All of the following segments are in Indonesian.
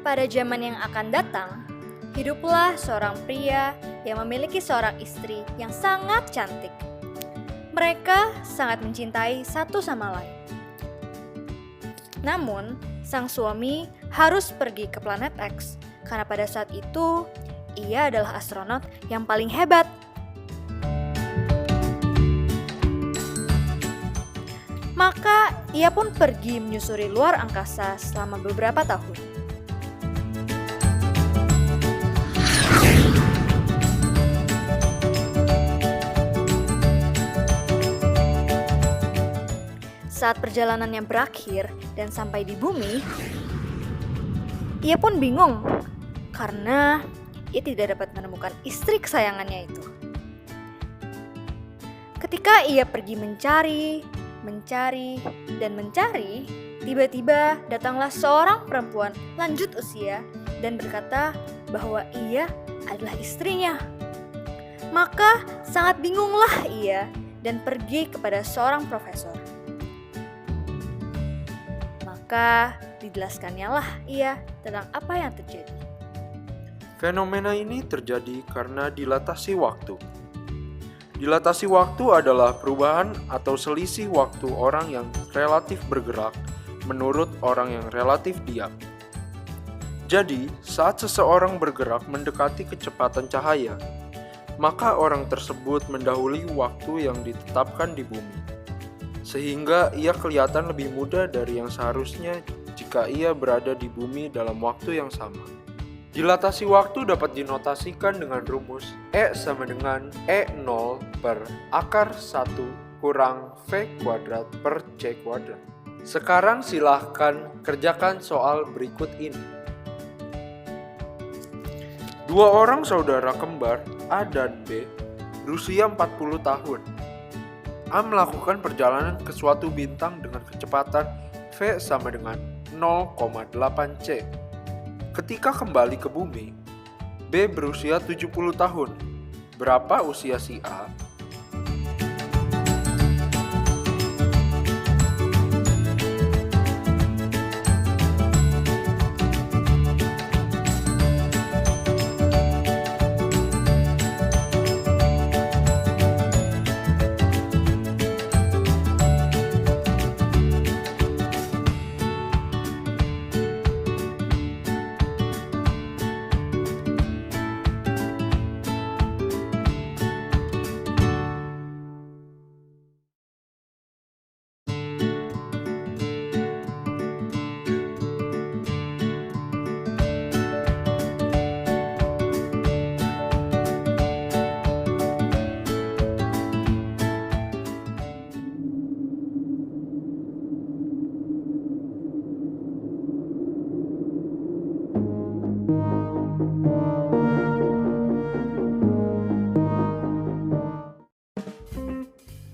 Pada zaman yang akan datang, hiduplah seorang pria yang memiliki seorang istri yang sangat cantik. Mereka sangat mencintai satu sama lain. Namun, sang suami harus pergi ke planet X karena pada saat itu ia adalah astronot yang paling hebat. Maka ia pun pergi menyusuri luar angkasa selama beberapa tahun. Saat perjalanannya berakhir dan sampai di bumi, ia pun bingung karena ia tidak dapat menemukan istri kesayangannya itu. Ketika ia pergi mencari, tiba-tiba datanglah seorang perempuan lanjut usia dan berkata bahwa ia adalah istrinya. Maka sangat bingunglah ia dan pergi kepada seorang profesor. Maka dijelaskannya lah ia tentang apa yang terjadi. Fenomena ini terjadi karena dilatasi waktu. Dilatasi waktu adalah perubahan atau selisih waktu orang yang relatif bergerak menurut orang yang relatif diam. Jadi, saat seseorang bergerak mendekati kecepatan cahaya, maka orang tersebut mendahului waktu yang ditetapkan di bumi. Sehingga ia kelihatan lebih muda dari yang seharusnya jika ia berada di bumi dalam waktu yang sama. Dilatasi waktu dapat dinotasikan dengan rumus E sama dengan E0 per akar 1 kurang V kuadrat per C kuadrat. Sekarang silahkan kerjakan soal berikut ini. Dua orang saudara kembar A dan B berusia 40 tahun. A melakukan perjalanan ke suatu bintang dengan kecepatan V sama dengan 0,8 C. Ketika kembali ke bumi, B berusia 70 tahun. Berapa usia si A?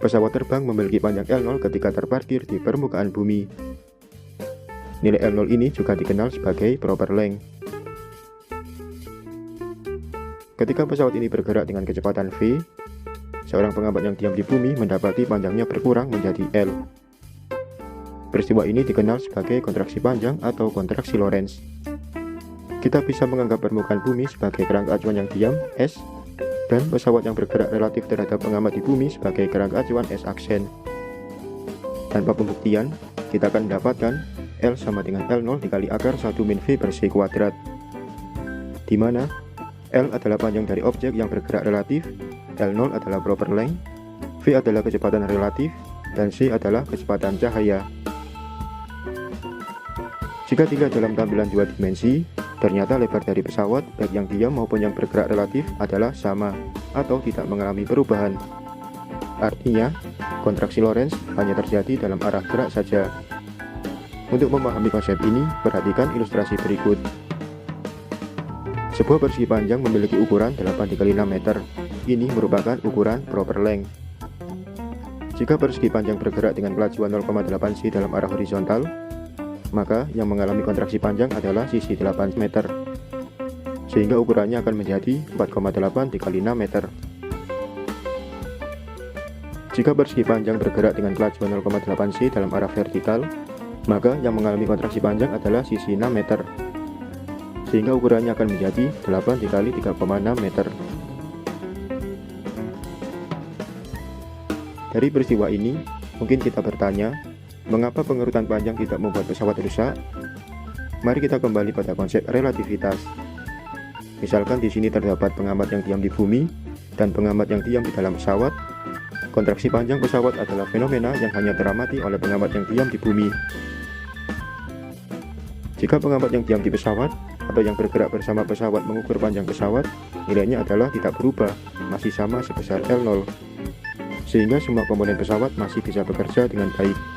Pesawat terbang memiliki panjang L0 ketika terparkir di permukaan bumi. Nilai L0 ini juga dikenal sebagai proper length. Ketika pesawat ini bergerak dengan kecepatan V, seorang pengambat yang diam di bumi mendapati panjangnya berkurang menjadi L. Peristiwa ini dikenal sebagai kontraksi panjang atau kontraksi Lorentz. Kita bisa menganggap permukaan bumi sebagai kerangka acuan yang diam, S, dan pesawat yang bergerak relatif terhadap pengamat di bumi sebagai kerangka acuan S aksen. Tanpa pembuktian, kita akan mendapatkan L sama dengan L0 dikali akar 1 min V per C kuadrat, di mana L adalah panjang dari objek yang bergerak relatif, L0 adalah proper length, V adalah kecepatan relatif, dan C adalah kecepatan cahaya. Jika dilihat dalam tampilan dua dimensi, ternyata lebar dari pesawat, baik yang diam maupun yang bergerak relatif, adalah sama atau tidak mengalami perubahan. Artinya, kontraksi Lorentz hanya terjadi dalam arah gerak saja. Untuk memahami konsep ini, perhatikan ilustrasi berikut. Sebuah persegi panjang memiliki ukuran 8 × 6 meter. Ini merupakan ukuran proper length. Jika persegi panjang bergerak dengan kelajuan 0,8 C dalam arah horizontal, maka yang mengalami kontraksi panjang adalah sisi 8 meter, sehingga ukurannya akan menjadi 4,8 × 6 meter. Jika persegi panjang bergerak dengan kelajuan 0,8 C dalam arah vertikal, maka yang mengalami kontraksi panjang adalah sisi 6 meter, sehingga ukurannya akan menjadi 8 dikali 3,6 meter. Dari peristiwa ini, mungkin kita bertanya, mengapa pengerutan panjang tidak membuat pesawat rusak? Mari kita kembali pada konsep relativitas. Misalkan di sini terdapat pengamat yang diam di bumi dan pengamat yang diam di dalam pesawat. Kontraksi panjang pesawat adalah fenomena yang hanya teramati oleh pengamat yang diam di bumi. Jika pengamat yang diam di pesawat atau yang bergerak bersama pesawat mengukur panjang pesawat, nilainya adalah tidak berubah, masih sama sebesar L0. Sehingga semua komponen pesawat masih bisa bekerja dengan baik.